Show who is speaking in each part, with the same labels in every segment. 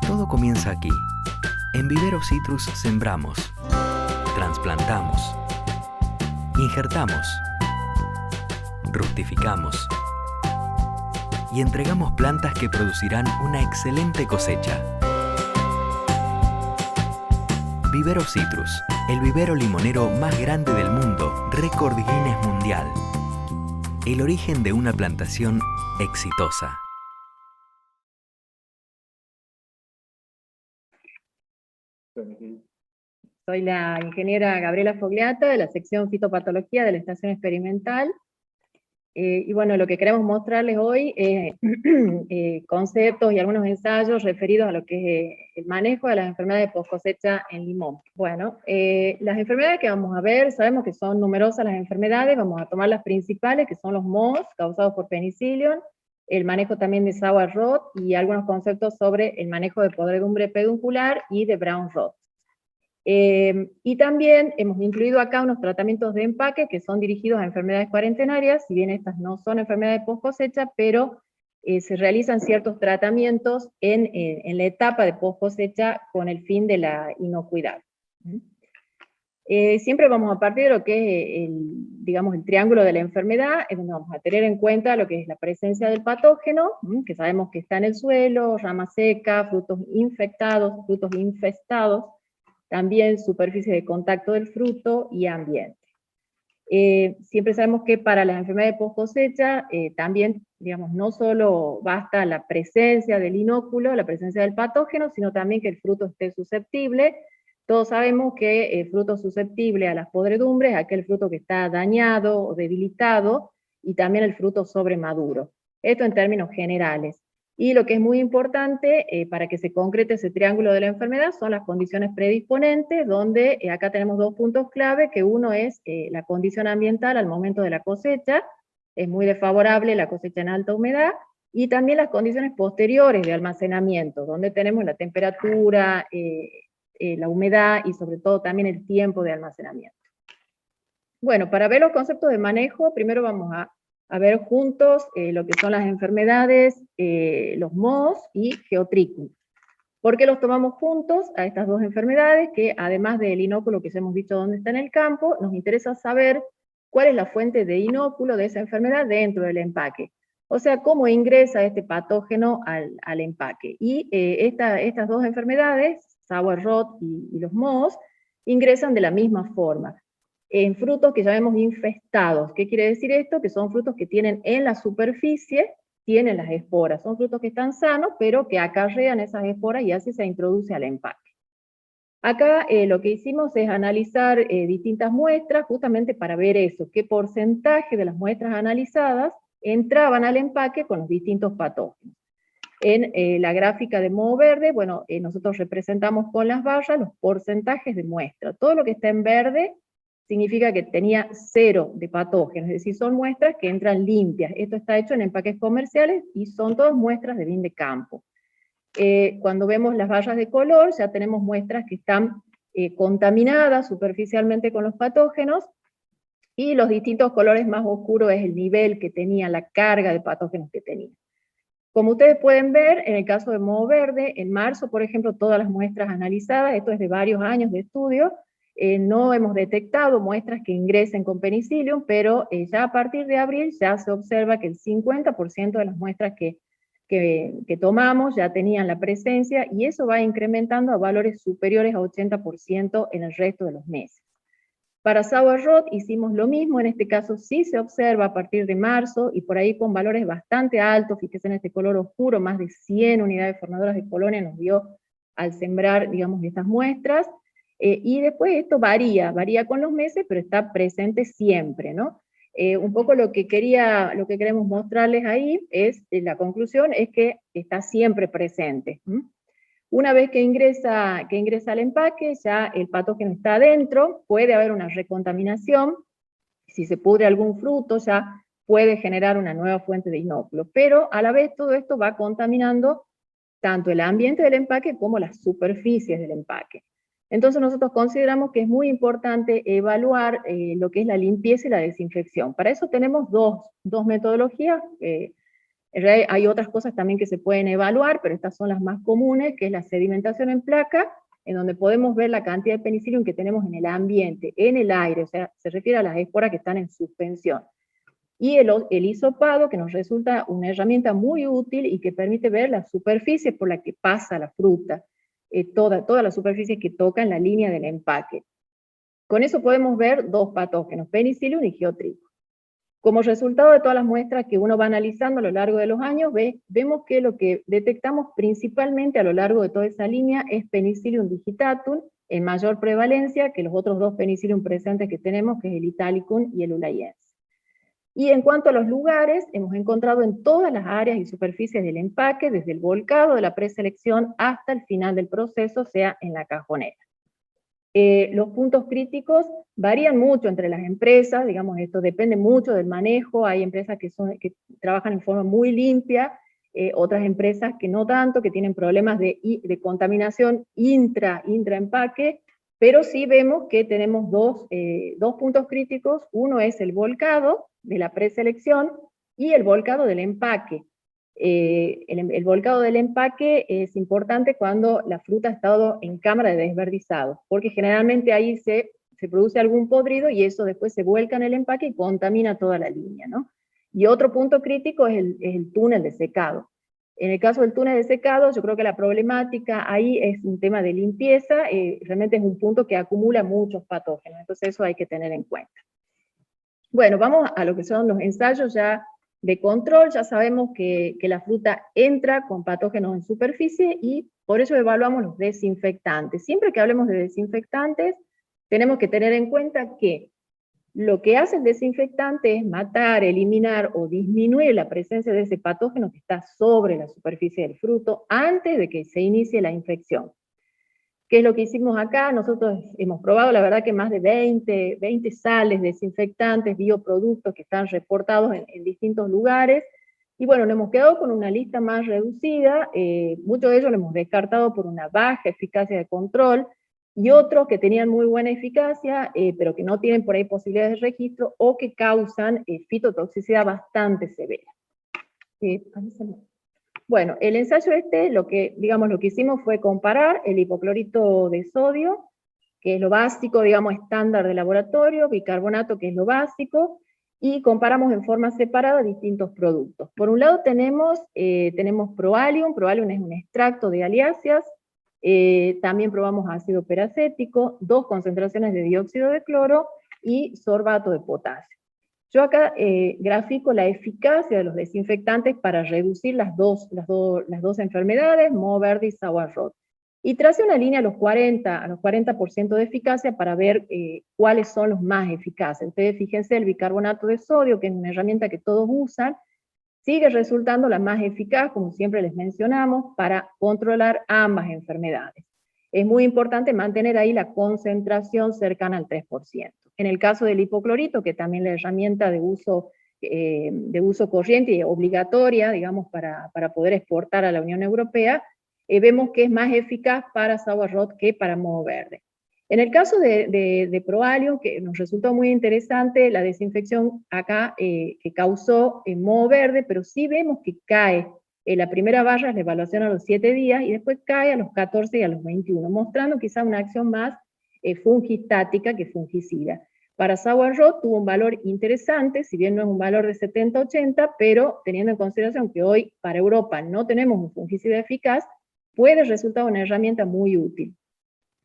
Speaker 1: Todo comienza aquí. En Vivero Citrus sembramos, trasplantamos, injertamos, rustificamos y entregamos plantas que producirán una excelente cosecha. Vivero Citrus, el vivero limonero más grande del mundo, récord Guinness Mundial. El origen de una plantación exitosa.
Speaker 2: Soy la ingeniera Gabriela Fogliata de la sección Fitopatología de la Estación Experimental. Y bueno, lo que queremos mostrarles hoy es conceptos y algunos ensayos referidos a lo que es el manejo de las enfermedades post cosecha en limón. Bueno, las enfermedades que vamos a ver, sabemos que son numerosas las enfermedades, vamos a tomar las principales, que son los mohos causados por penicillium, el manejo también de sour rot y algunos conceptos sobre el manejo de podredumbre peduncular y de brown rot. Y también hemos incluido acá unos tratamientos de empaque que son dirigidos a enfermedades cuarentenarias, si bien estas no son enfermedades post cosecha, pero se realizan ciertos tratamientos en la etapa de post cosecha con el fin de la inocuidad. Siempre vamos a partir de lo que es digamos, el triángulo de la enfermedad, es donde vamos a tener en cuenta lo que es la presencia del patógeno, que sabemos que está en el suelo, rama seca, frutos infectados, frutos infestados, también superficie de contacto del fruto y ambiente. Siempre sabemos que para las enfermedades post cosecha, también, digamos, no solo basta la presencia del inóculo, la presencia del patógeno, sino también que el fruto esté susceptible. Todos sabemos que el fruto susceptible a las podredumbres es aquel fruto que está dañado o debilitado, y también el fruto sobremaduro. Esto en términos generales. Y lo que es muy importante para que se concrete ese triángulo de la enfermedad son las condiciones predisponentes, donde acá tenemos dos puntos clave, que uno es la condición ambiental al momento de la cosecha, es muy desfavorable la cosecha en alta humedad, y también las condiciones posteriores de almacenamiento, donde tenemos la temperatura, la humedad y sobre todo también el tiempo de almacenamiento. Bueno, para ver los conceptos de manejo, primero vamos a ver juntos lo que son las enfermedades, los mohos y Geotrichum. ¿Por qué los tomamos juntos a estas dos enfermedades? Que además del inóculo que ya hemos visto dónde está en el campo, nos interesa saber cuál es la fuente de inóculo de esa enfermedad dentro del empaque. O sea, cómo ingresa este patógeno al empaque. Y estas dos enfermedades, sour rot y los mohos, ingresan de la misma forma. En frutos que llamamos infestados. ¿Qué quiere decir esto? Que son frutos que tienen en la superficie, tienen las esporas. Son frutos que están sanos, pero que acarrean esas esporas y así se introduce al empaque. Acá lo que hicimos es analizar distintas muestras, justamente para ver eso, qué porcentaje de las muestras analizadas entraban al empaque con los distintos patógenos. En la gráfica de moho verde, bueno, nosotros representamos con las barras los porcentajes de muestra. Todo lo que está en verde significa que tenía 0 de patógenos, es decir, son muestras que entran limpias. Esto está hecho en empaques comerciales y son todas muestras de bin de campo. Cuando vemos las barras de color, ya tenemos muestras que están contaminadas superficialmente con los patógenos, y los distintos colores más oscuros es el nivel que tenía, la carga de patógenos que tenía. Como ustedes pueden ver, en el caso de moho verde, en marzo, por ejemplo, todas las muestras analizadas, esto es de varios años de estudio, no hemos detectado muestras que ingresen con penicillium, pero ya a partir de abril ya se observa que el 50% de las muestras que tomamos ya tenían la presencia, y eso va incrementando a valores superiores a 80% en el resto de los meses. Para sour rot hicimos lo mismo, en este caso sí se observa a partir de marzo, y por ahí con valores bastante altos. Fíjense en este color oscuro, más de 100 unidades formadoras de colonia nos dio al sembrar, digamos, estas muestras. Y después esto varía con los meses, pero está presente siempre, ¿no? Un poco lo que queremos mostrarles ahí es, la conclusión es que está siempre presente. Una vez que ingresa al empaque, ya el patógeno está adentro, puede haber una recontaminación, si se pudre algún fruto ya puede generar una nueva fuente de inóculo, pero a la vez todo esto va contaminando tanto el ambiente del empaque como las superficies del empaque. Entonces nosotros consideramos que es muy importante evaluar lo que es la limpieza y la desinfección. Para eso tenemos dos metodologías En realidad hay otras cosas también que se pueden evaluar, pero estas son las más comunes, que es la sedimentación en placa, en donde podemos ver la cantidad de penicillium que tenemos en el ambiente, en el aire, o sea, se refiere a las esporas que están en suspensión. Y el hisopado, que nos resulta una herramienta muy útil y que permite ver la superficie por la que pasa la fruta, toda la superficie que toca en la línea del empaque. Con eso podemos ver dos patógenos, Penicillium y Geotrichum. Como resultado de todas las muestras que uno va analizando a lo largo de los años, vemos que lo que detectamos principalmente a lo largo de toda esa línea es Penicillium digitatum, en mayor prevalencia que los otros dos Penicillium presentes que tenemos, que es el Italicum y el Ulayense. Y en cuanto a los lugares, hemos encontrado en todas las áreas y superficies del empaque, desde el volcado de la preselección hasta el final del proceso, sea en la cajonera. Los puntos críticos varían mucho entre las empresas, digamos, esto depende mucho del manejo, hay empresas que trabajan en forma muy limpia, otras empresas que no tanto, que tienen problemas de contaminación intra-empaque, pero sí vemos que tenemos dos puntos críticos, uno es el volcado de la preselección y el volcado del empaque. El volcado del empaque es importante cuando la fruta ha estado en cámara de desverdizado, porque generalmente ahí se produce algún podrido y eso después se vuelca en el empaque y contamina toda la línea, ¿no? Y otro punto crítico es el túnel de secado. En el caso del túnel de secado, yo creo que la problemática ahí es un tema de limpieza, realmente es un punto que acumula muchos patógenos, entonces eso hay que tener en cuenta. Bueno, vamos a lo que son los ensayos ya de control. Ya sabemos que la fruta entra con patógenos en superficie y por eso evaluamos los desinfectantes. Siempre que hablemos de desinfectantes, tenemos que tener en cuenta que lo que hace el desinfectante es matar, eliminar o disminuir la presencia de ese patógeno que está sobre la superficie del fruto antes de que se inicie la infección. ¿Qué es lo que hicimos acá? Nosotros hemos probado, la verdad, que más de 20 sales, desinfectantes, bioproductos que están reportados en distintos lugares, y bueno, nos hemos quedado con una lista más reducida, muchos de ellos lo hemos descartado por una baja eficacia de control, y otros que tenían muy buena eficacia, pero que no tienen por ahí posibilidades de registro, o que causan fitotoxicidad bastante severa. Bueno, el ensayo lo que hicimos fue comparar el hipoclorito de sodio, que es lo básico, digamos, estándar de laboratorio, bicarbonato, que es lo básico, y comparamos en forma separada distintos productos. Por un lado tenemos Proalium es un extracto de aliáceas, también probamos ácido peracético, 2 concentraciones de dióxido de cloro y sorbato de potasio. Yo acá grafico la eficacia de los desinfectantes para reducir las dos enfermedades, moho verde y sour rot. Y tracé una línea a los 40% de eficacia para ver cuáles son los más eficaces. Ustedes fíjense, el bicarbonato de sodio, que es una herramienta que todos usan, sigue resultando la más eficaz, como siempre les mencionamos, para controlar ambas enfermedades. Es muy importante mantener ahí la concentración cercana al 3%. En el caso del hipoclorito, que también es la herramienta de uso corriente y obligatoria, digamos, para poder exportar a la Unión Europea, vemos que es más eficaz para sour rot que para moho verde. En el caso de Proalium, que nos resultó muy interesante la desinfección acá que causó en moho verde, pero sí vemos que cae. La primera barra es la evaluación a los 7 días y después cae a los 14 y a los 21, mostrando quizá una acción más fungistática que fungicida. Para sour rot tuvo un valor interesante, si bien no es un valor de 70-80, pero teniendo en consideración que hoy para Europa no tenemos un fungicida eficaz, puede resultar una herramienta muy útil.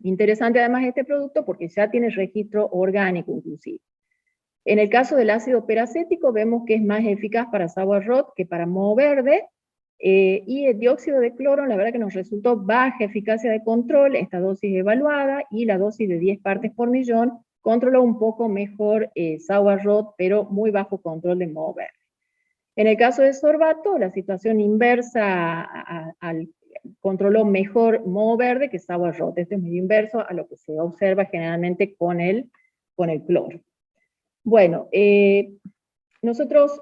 Speaker 2: Interesante además este producto porque ya tiene registro orgánico inclusive. En el caso del ácido peracético vemos que es más eficaz para sour rot que para moho verde, y el dióxido de cloro, la verdad que nos resultó baja eficacia de control, esta dosis evaluada, y la dosis de 10 partes por millón controló un poco mejor sour rot, pero muy bajo control de moho verde. En el caso de sorbato, la situación inversa controló mejor moho verde que sour rot. Esto es medio inverso a lo que se observa generalmente con el cloro. Bueno, nosotros,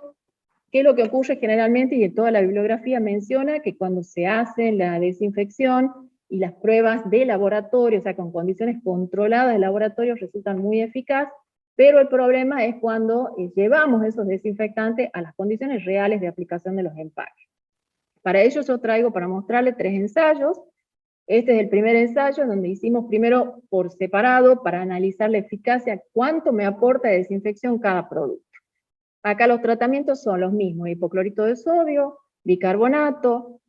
Speaker 2: ¿qué es lo que ocurre generalmente? Y en toda la bibliografía menciona que cuando se hace la desinfección y las pruebas de laboratorio, o sea, con condiciones controladas de laboratorio, resultan muy eficaces, pero el problema es cuando llevamos esos desinfectantes a las condiciones reales de aplicación de los empaques. Para ello yo traigo para mostrarles 3 ensayos. Este es el primer ensayo donde hicimos primero por separado para analizar la eficacia, cuánto me aporta de desinfección cada producto. Acá los tratamientos son los mismos, hipoclorito de sodio, bicarbonato,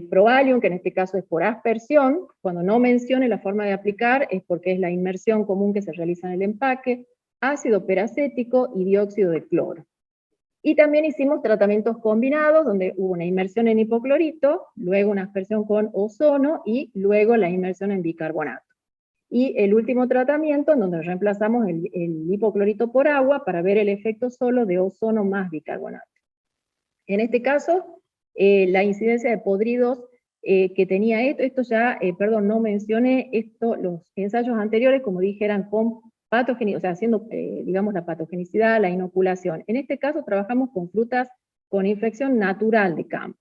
Speaker 2: Proalium, que en este caso es por aspersión. Cuando no mencione la forma de aplicar es porque es la inmersión común que se realiza en el empaque, ácido peracético y dióxido de cloro. Y también hicimos tratamientos combinados, donde hubo una inmersión en hipoclorito, luego una aspersión con ozono, y luego la inmersión en bicarbonato. Y el último tratamiento, en donde reemplazamos el hipoclorito por agua, para ver el efecto solo de ozono más bicarbonato. En este caso, la incidencia de podridos que tenía esto ya, perdón, no mencioné esto, los ensayos anteriores, como dije, eran con patogenicidad, o sea, haciendo, digamos, la patogenicidad, la inoculación. En este caso trabajamos con frutas con infección natural de campo.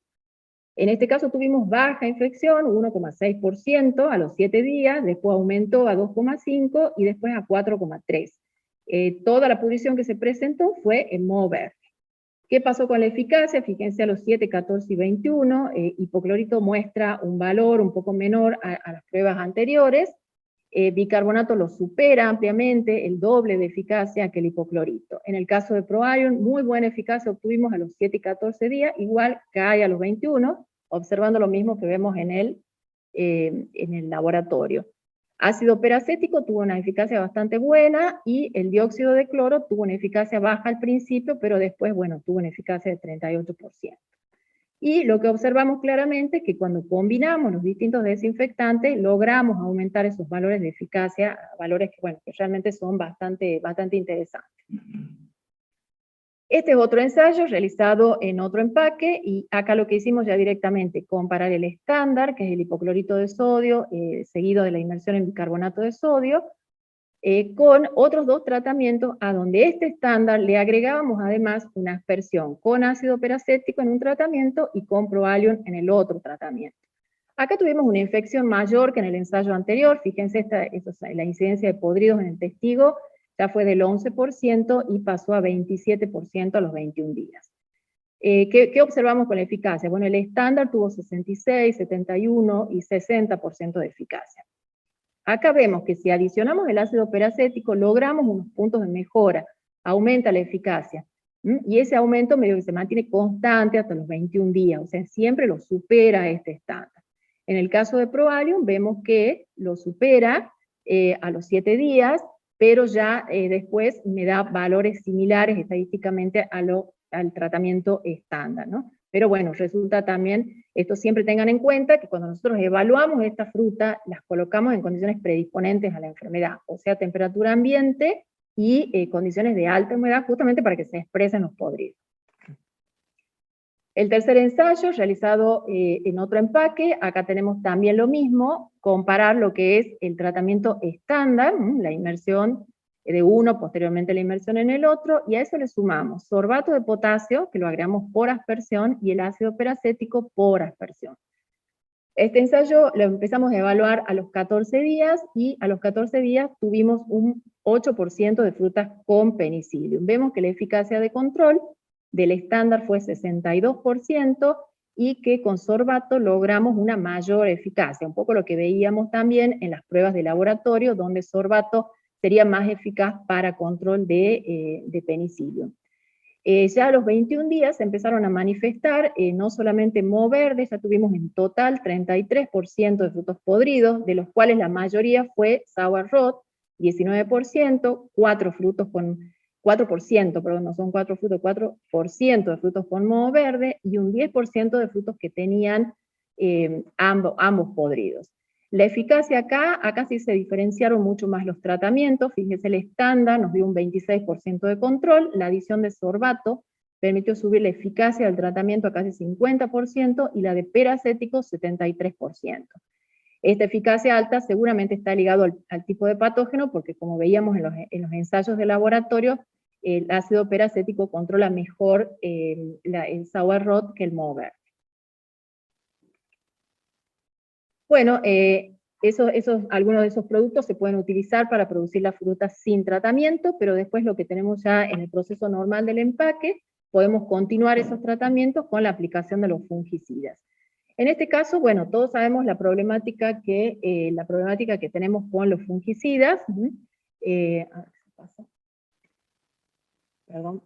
Speaker 2: En este caso tuvimos baja infección, 1,6% a los 7 días, después aumentó a 2,5% y después a 4,3%. Toda la pudrición que se presentó fue en moho verde. ¿Qué pasó con la eficacia? Fíjense a los 7, 14 y 21, hipoclorito muestra un valor un poco menor a las pruebas anteriores, bicarbonato lo supera ampliamente, el doble de eficacia que el hipoclorito. En el caso de Proalium, muy buena eficacia obtuvimos a los 7 y 14 días, igual cae a los 21, observando lo mismo que vemos en el laboratorio. Ácido peracético tuvo una eficacia bastante buena, y el dióxido de cloro tuvo una eficacia baja al principio, pero después, bueno, tuvo una eficacia de 38%. Y lo que observamos claramente es que cuando combinamos los distintos desinfectantes, logramos aumentar esos valores de eficacia, valores que, bueno, que realmente son bastante interesantes. Este es otro ensayo realizado en otro empaque, y acá lo que hicimos ya directamente, comparar el estándar, que es el hipoclorito de sodio, seguido de la inmersión en bicarbonato de sodio, con otros 2 tratamientos, a donde este estándar le agregábamos además una aspersión con ácido peracético en un tratamiento y con Proalium en el otro tratamiento. Acá tuvimos una infección mayor que en el ensayo anterior. Fíjense, la incidencia de podridos en el testigo ya fue del 11% y pasó a 27% a los 21 días. ¿Qué observamos con la eficacia? Bueno, el estándar tuvo 66, 71 y 60% de eficacia. Acá vemos que si adicionamos el ácido peracético, logramos unos puntos de mejora, aumenta la eficacia, y ese aumento medio que se mantiene constante hasta los 21 días, o sea, siempre lo supera este estándar. En el caso de Proalium, vemos que lo supera a los 7 días, pero ya después me da valores similares estadísticamente al tratamiento estándar, ¿no? Pero bueno, resulta también, esto siempre tengan en cuenta, que cuando nosotros evaluamos esta fruta, las colocamos en condiciones predisponentes a la enfermedad, o sea, temperatura ambiente y condiciones de alta humedad, justamente para que se expresen los podridos. El tercer ensayo, realizado en otro empaque, acá tenemos también lo mismo, comparar lo que es el tratamiento estándar, la inmersión de uno, posteriormente la inmersión en el otro, y a eso le sumamos sorbato de potasio, que lo agregamos por aspersión, y el ácido peracético por aspersión. Este ensayo lo empezamos a evaluar a los 14 días, y a los 14 días tuvimos un 8% de frutas con penicillium. Vemos que la eficacia de control del estándar fue 62%, y que con sorbato logramos una mayor eficacia, un poco lo que veíamos también en las pruebas de laboratorio, donde sorbato sería más eficaz para control de penicillium. Ya a los 21 días se empezaron a manifestar, no solamente moho verde, ya tuvimos en total 33% de frutos podridos, de los cuales la mayoría fue sour rot, 19%, 4%, perdón, no son 4 frutos, 4% de frutos con moho verde, y un 10% de frutos que tenían ambos podridos. La eficacia acá sí se diferenciaron mucho más los tratamientos. Fíjense, el estándar nos dio un 26% de control, la adición de sorbato permitió subir la eficacia del tratamiento a casi 50%, y la de peracético 73%. Esta eficacia alta seguramente está ligado al tipo de patógeno, porque como veíamos en los ensayos de laboratorio, el ácido peracético controla mejor el sour rot que el moho verde. Bueno, algunos de esos productos se pueden utilizar para producir la fruta sin tratamiento, pero después lo que tenemos ya en el proceso normal del empaque, podemos continuar esos tratamientos con la aplicación de los fungicidas. En este caso, bueno, todos sabemos la problemática que tenemos con los fungicidas. Perdón.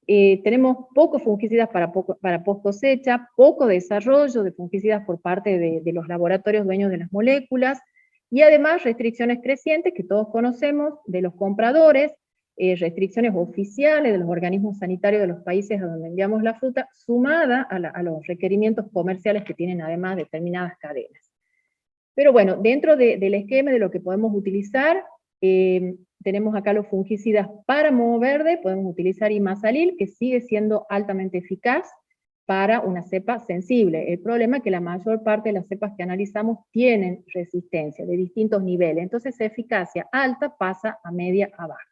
Speaker 2: Tenemos pocos fungicidas para post cosecha, poco desarrollo de fungicidas por parte de los laboratorios dueños de las moléculas, y además restricciones crecientes que todos conocemos de los compradores, restricciones oficiales de los organismos sanitarios de los países a donde enviamos la fruta, sumada a los requerimientos comerciales que tienen además determinadas cadenas. Pero bueno, dentro del esquema de lo que podemos utilizar, tenemos acá los fungicidas para moho verde, podemos utilizar Imasalil, que sigue siendo altamente eficaz para una cepa sensible. El problema es que la mayor parte de las cepas que analizamos tienen resistencia de distintos niveles, entonces esa eficacia alta pasa a media a baja.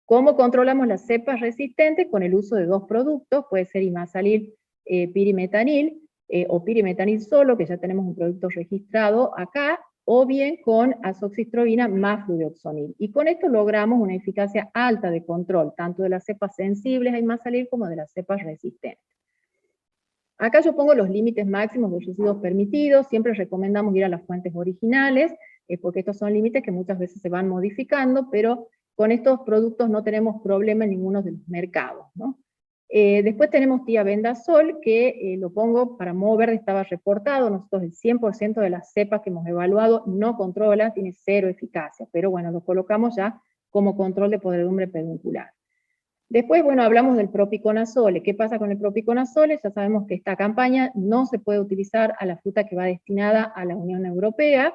Speaker 2: ¿Cómo controlamos las cepas resistentes? Con el uso de dos productos, puede ser Imasalil pirimetanil, o pirimetanil solo, que ya tenemos un producto registrado acá, o bien con azoxystrobina más fludeoxonil. Y con esto logramos una eficacia alta de control, tanto de las cepas sensibles a Imasalil como de las cepas resistentes. Acá yo pongo los límites máximos de residuos permitidos, siempre recomendamos ir a las fuentes originales, porque estos son límites que muchas veces se van modificando, pero con estos productos no tenemos problema en ninguno de los mercados, ¿no? Después tenemos tiabendazol, que lo pongo para moho verde, estaba reportado, nosotros el 100% de las cepas que hemos evaluado no controla, tiene cero eficacia, pero bueno, lo colocamos ya como control de podredumbre peduncular. Después, bueno, hablamos del propiconazole. ¿Qué pasa con el propiconazole? Ya sabemos que esta campaña no se puede utilizar a la fruta que va destinada a la Unión Europea.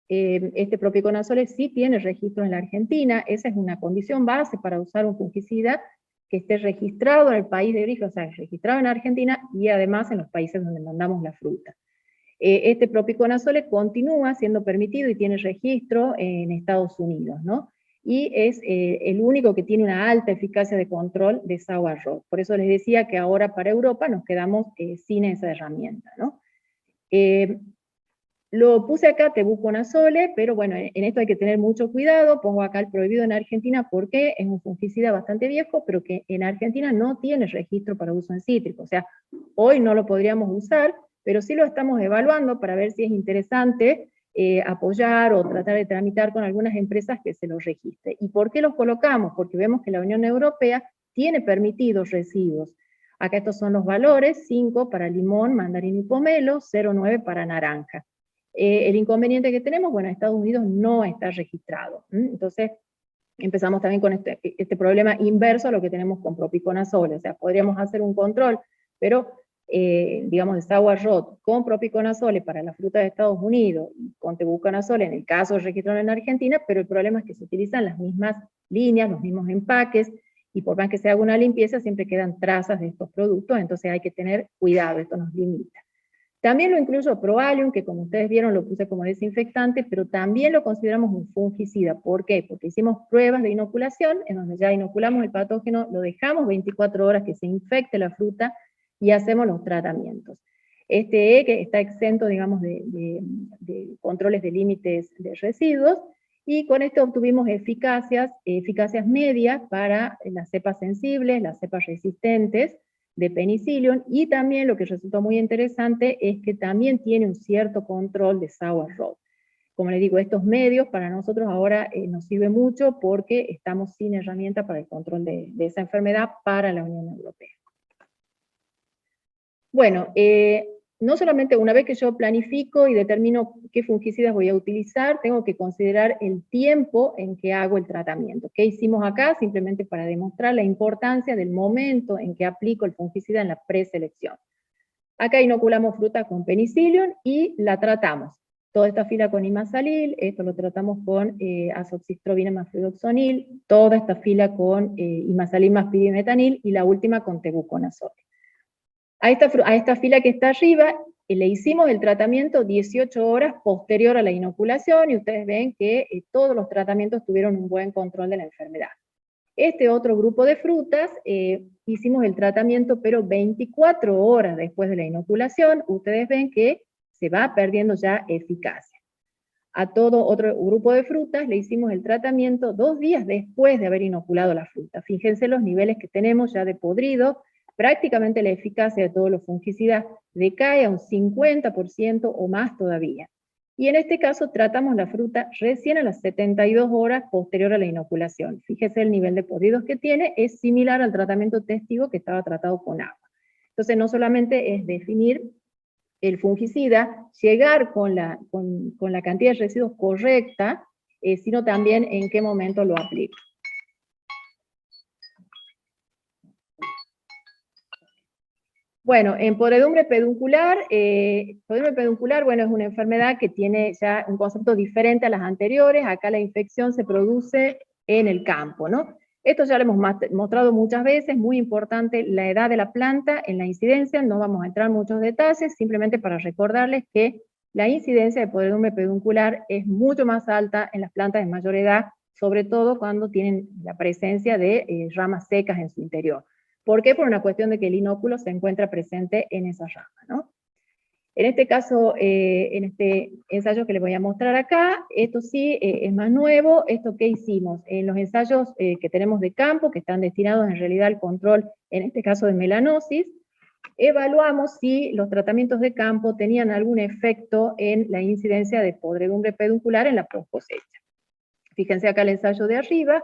Speaker 2: Este propiconazole sí tiene registro en la Argentina, esa es una condición base para usar un fungicida que esté registrado en el país de origen, o sea, registrado en Argentina y además en los países donde mandamos la fruta. Este propiconazole continúa siendo permitido y tiene registro en Estados Unidos, ¿no? Y es el único que tiene una alta eficacia de control de sour rot. Por eso les decía que ahora para Europa nos quedamos sin esa herramienta, ¿no? Lo puse acá, tebuconazole, pero bueno, en esto hay que tener mucho cuidado. Pongo acá el prohibido en Argentina porque es un fungicida bastante viejo, pero que en Argentina no tiene registro para uso en cítrico. O sea, hoy no lo podríamos usar, pero sí lo estamos evaluando para ver si es interesante apoyar o tratar de tramitar con algunas empresas que se los registre. ¿Y por qué los colocamos? Porque vemos que la Unión Europea tiene permitidos residuos. Acá estos son los valores: 5 para limón, mandarina y pomelo, 0,9 para naranja. El inconveniente que tenemos, bueno, en Estados Unidos no está registrado. Entonces, empezamos también con este problema inverso a lo que tenemos con propiconazole. O sea, podríamos hacer un control, pero, digamos, de sour rot con propiconazole para la fruta de Estados Unidos, y con tebuconazole en el caso de registrarlo en Argentina, pero el problema es que se utilizan las mismas líneas, los mismos empaques, y por más que se haga una limpieza, siempre quedan trazas de estos productos, entonces hay que tener cuidado, esto nos limita. También lo incluyo Proalium, que como ustedes vieron lo puse como desinfectante, pero también lo consideramos un fungicida. ¿Por qué? Porque hicimos pruebas de inoculación, en donde ya inoculamos el patógeno, lo dejamos 24 horas que se infecte la fruta, y hacemos los tratamientos. Este que está exento, digamos, de controles de límites de residuos, y con esto obtuvimos eficacias medias para las cepas sensibles, las cepas resistentes, de Penicillium, y también lo que resultó muy interesante es que también tiene un cierto control de sour rot. Como les digo, estos medios para nosotros ahora nos sirve mucho porque estamos sin herramienta para el control de esa enfermedad para la Unión Europea. Bueno, no solamente una vez que yo planifico y determino qué fungicidas voy a utilizar, tengo que considerar el tiempo en que hago el tratamiento. ¿Qué hicimos acá? Simplemente para demostrar la importancia del momento en que aplico el fungicida en la preselección. Acá inoculamos fruta con Penicillium y la tratamos. Toda esta fila con Imasalil, esto lo tratamos con azoxystrobina más fludoxonil, toda esta fila con Imasalil más pirimetanil, y la última con tebuconazole. A esta fila que está arriba, le hicimos el tratamiento 18 horas posterior a la inoculación, y ustedes ven que todos los tratamientos tuvieron un buen control de la enfermedad. Este otro grupo de frutas, hicimos el tratamiento, pero 24 horas después de la inoculación, ustedes ven que se va perdiendo ya eficacia. A todo otro grupo de frutas le hicimos el tratamiento 2 días después de haber inoculado la fruta. Fíjense los niveles que tenemos ya de podrido, prácticamente la eficacia de todos los fungicidas decae a un 50% o más todavía. Y en este caso tratamos la fruta recién a las 72 horas posterior a la inoculación. Fíjese el nivel de podridos que tiene, es similar al tratamiento testigo que estaba tratado con agua. Entonces no solamente es definir el fungicida, llegar con la cantidad de residuos correcta, sino también en qué momento lo aplico. Bueno, en podredumbre peduncular, bueno, es una enfermedad que tiene ya un concepto diferente a las anteriores. Acá la infección se produce en el campo, ¿no? Esto ya lo hemos mostrado muchas veces, muy importante la edad de la planta en la incidencia, no vamos a entrar en muchos detalles, simplemente para recordarles que la incidencia de podredumbre peduncular es mucho más alta en las plantas de mayor edad, sobre todo cuando tienen la presencia de ramas secas en su interior. ¿Por qué? Por una cuestión de que el inóculo se encuentra presente en esa rama, ¿no? En este caso, en este ensayo que les voy a mostrar acá, esto sí es más nuevo. ¿Esto qué hicimos? En los ensayos que tenemos de campo, que están destinados en realidad al control, en este caso de melanosis, evaluamos si los tratamientos de campo tenían algún efecto en la incidencia de podredumbre peduncular en la post-cosecha. Fíjense acá el ensayo de arriba.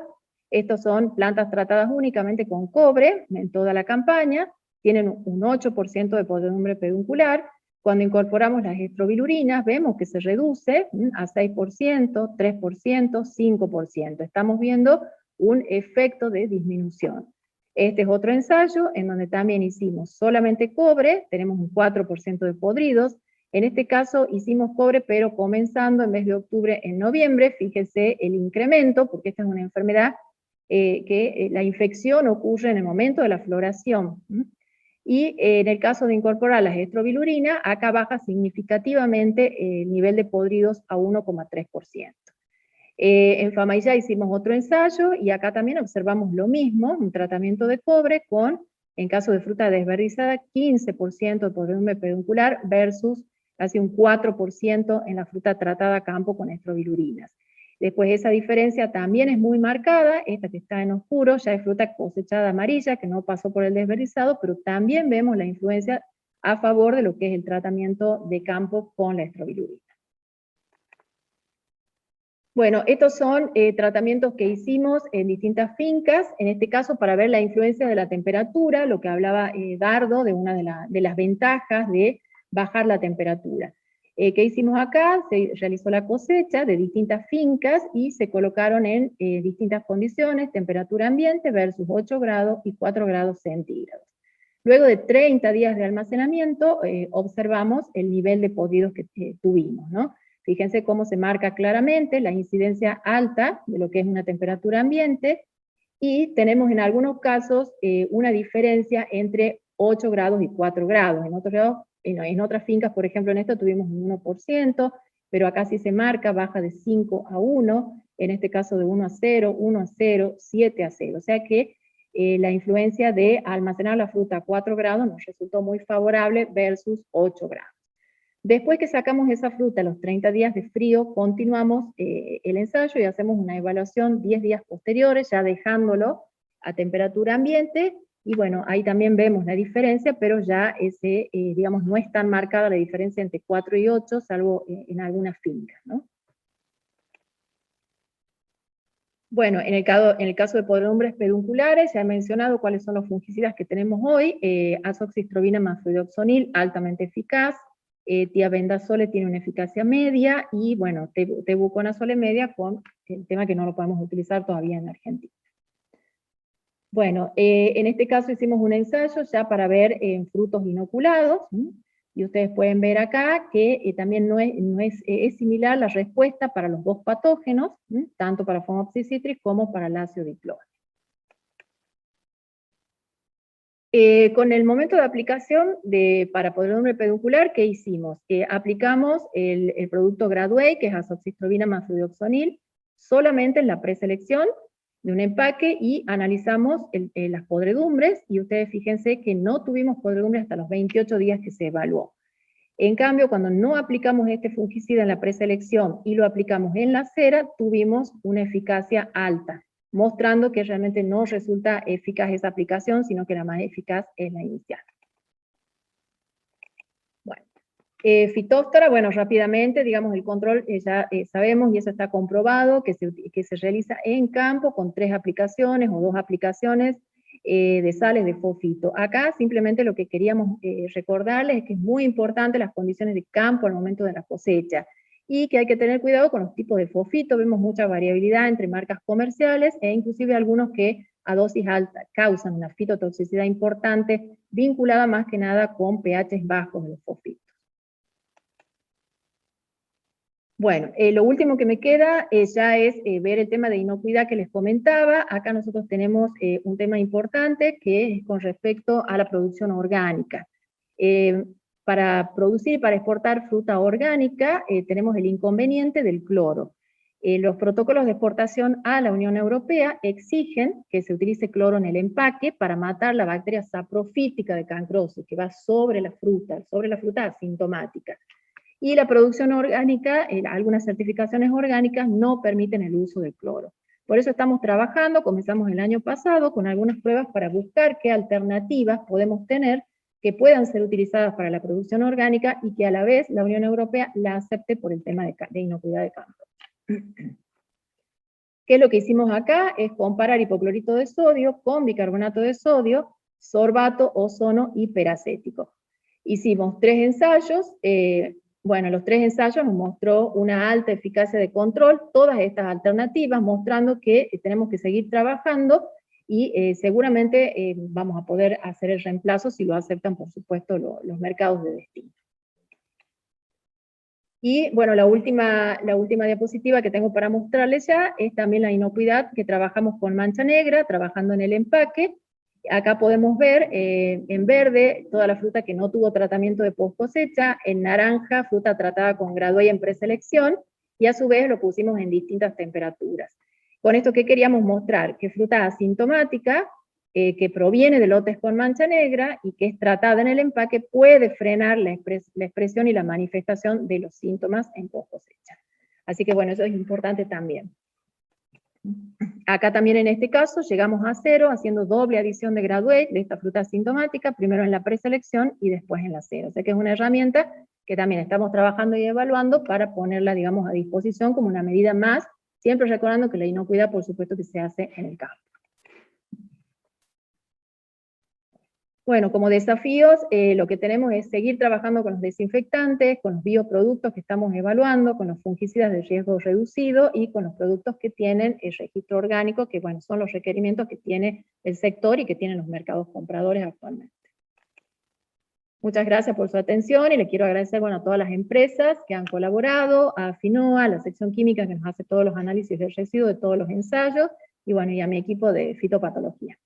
Speaker 2: Estos son plantas tratadas únicamente con cobre en toda la campaña, tienen un 8% de podredumbre peduncular. Cuando incorporamos las estrobilurinas, vemos que se reduce a 6%, 3%, 5%. Estamos viendo un efecto de disminución. Este es otro ensayo en donde también hicimos solamente cobre, tenemos un 4% de podridos. En este caso hicimos cobre, pero comenzando en vez de octubre, en noviembre. Fíjese el incremento, porque esta es una enfermedad que la infección ocurre en el momento de la floración. Y en el caso de incorporar las estrobilurinas, acá baja significativamente el nivel de podridos a 1,3%. En Famaillá hicimos otro ensayo, y acá también observamos lo mismo, un tratamiento de cobre con, en caso de fruta desverdizada, 15% de podredumbre peduncular versus casi un 4% en la fruta tratada a campo con estrobilurinas. Después esa diferencia también es muy marcada, esta que está en oscuro ya es fruta cosechada amarilla, que no pasó por el desverdizado, pero también vemos la influencia a favor de lo que es el tratamiento de campo con la estrobilurina. Bueno, estos son tratamientos que hicimos en distintas fincas, en este caso para ver la influencia de la temperatura, lo que hablaba Dardo, de una de las ventajas de bajar la temperatura. ¿Qué hicimos acá? Se realizó la cosecha de distintas fincas y se colocaron en distintas condiciones, temperatura ambiente versus 8 grados y 4 grados centígrados. Luego de 30 días de almacenamiento, observamos el nivel de podridos que tuvimos, ¿no? Fíjense cómo se marca claramente la incidencia alta de lo que es una temperatura ambiente, y tenemos en algunos casos una diferencia entre 8 grados y 4 grados. En otras fincas, por ejemplo, en esto tuvimos un 1%, pero acá sí se marca, baja de 5 a 1, en este caso de 1 a 0, 1 a 0, 7 a 0. O sea que la influencia de almacenar la fruta a 4 grados nos resultó muy favorable versus 8 grados. Después que sacamos esa fruta a los 30 días de frío, continuamos el ensayo y hacemos una evaluación 10 días posteriores, ya dejándolo a temperatura ambiente, y bueno, ahí también vemos la diferencia, pero ya digamos, no es tan marcada la diferencia entre 4 y 8, salvo en algunas fincas, ¿no? Bueno, en el caso de podredumbres pedunculares, ya he mencionado cuáles son los fungicidas que tenemos hoy. Azoxystrobina más fluoxonil, altamente eficaz. Tiabendazole tiene una eficacia media, y bueno, tebuconazole media, con el tema que no lo podemos utilizar todavía en Argentina. Bueno, en este caso hicimos un ensayo ya para ver en frutos inoculados, y ustedes pueden ver acá que también es similar la respuesta para los dos patógenos, tanto para Phomopsis citris como para el ácido diclónico. Con el momento de aplicación para podredumbre peduncular, ¿qué hicimos? Aplicamos el producto Graduate, que es azoxystrobina más fluoxonil, solamente en la preselección de un empaque, y analizamos las podredumbres, y ustedes fíjense que no tuvimos podredumbre hasta los 28 días que se evaluó. En cambio, cuando no aplicamos este fungicida en la preselección y lo aplicamos en la cera, tuvimos una eficacia alta, mostrando que realmente no resulta eficaz esa aplicación, sino que la más eficaz es la inicial. Bueno, Phytophthora, bueno, rápidamente, digamos, el control ya sabemos, y eso está comprobado, que se realiza en campo con 3 aplicaciones o 2 aplicaciones de sales de fosfito. Acá simplemente lo que queríamos recordarles es que es muy importante las condiciones de campo al momento de la cosecha, y que hay que tener cuidado con los tipos de fosfito. Vemos mucha variabilidad entre marcas comerciales, e inclusive algunos que a dosis alta causan una fitotoxicidad importante, vinculada más que nada con pHs bajos de los fosfitos. Bueno, lo último que me queda ya es ver el tema de inocuidad que les comentaba. Acá nosotros tenemos un tema importante que es con respecto a la producción orgánica. Para producir y para exportar fruta orgánica tenemos el inconveniente del cloro. Los protocolos de exportación a la Unión Europea exigen que se utilice cloro en el empaque para matar la bacteria saprofítica de Cancrosis, que va sobre la fruta asintomática. Y la producción orgánica, algunas certificaciones orgánicas no permiten el uso del cloro. Por eso estamos trabajando, comenzamos el año pasado, con algunas pruebas para buscar qué alternativas podemos tener que puedan ser utilizadas para la producción orgánica y que a la vez la Unión Europea la acepte por el tema de inocuidad de campo. ¿Qué es lo que hicimos acá? Es comparar hipoclorito de sodio con bicarbonato de sodio, sorbato, ozono y peracético. Hicimos 3 ensayos. Bueno, los 3 ensayos nos mostró una alta eficacia de control, todas estas alternativas, mostrando que tenemos que seguir trabajando y seguramente vamos a poder hacer el reemplazo si lo aceptan, por supuesto, los mercados de destino. Y bueno, la última diapositiva que tengo para mostrarles ya es también la inocuidad, que trabajamos con mancha negra, trabajando en el empaque. Acá podemos ver en verde toda la fruta que no tuvo tratamiento de post cosecha, en naranja fruta tratada con Gradué en preselección, y a su vez lo pusimos en distintas temperaturas. Con esto, ¿qué queríamos mostrar? Que fruta asintomática, que proviene de lotes con mancha negra y que es tratada en el empaque, puede frenar la expresión y la manifestación de los síntomas en post cosecha. Así que bueno, eso es importante también. Acá también en este caso llegamos a 0 haciendo doble adición de Gradué de esta fruta asintomática, primero en la preselección y después en la 0. O sea que es una herramienta que también estamos trabajando y evaluando para ponerla, digamos, a disposición como una medida más, siempre recordando que la inocuidad, por supuesto, que se hace en el campo. Bueno, como desafíos, lo que tenemos es seguir trabajando con los desinfectantes, con los bioproductos que estamos evaluando, con los fungicidas de riesgo reducido y con los productos que tienen el registro orgánico, que bueno, son los requerimientos que tiene el sector y que tienen los mercados compradores actualmente. Muchas gracias por su atención y le quiero agradecer, bueno, a todas las empresas que han colaborado, a Finoa, a la sección química que nos hace todos los análisis del residuo de todos los ensayos, y bueno, y a mi equipo de fitopatología.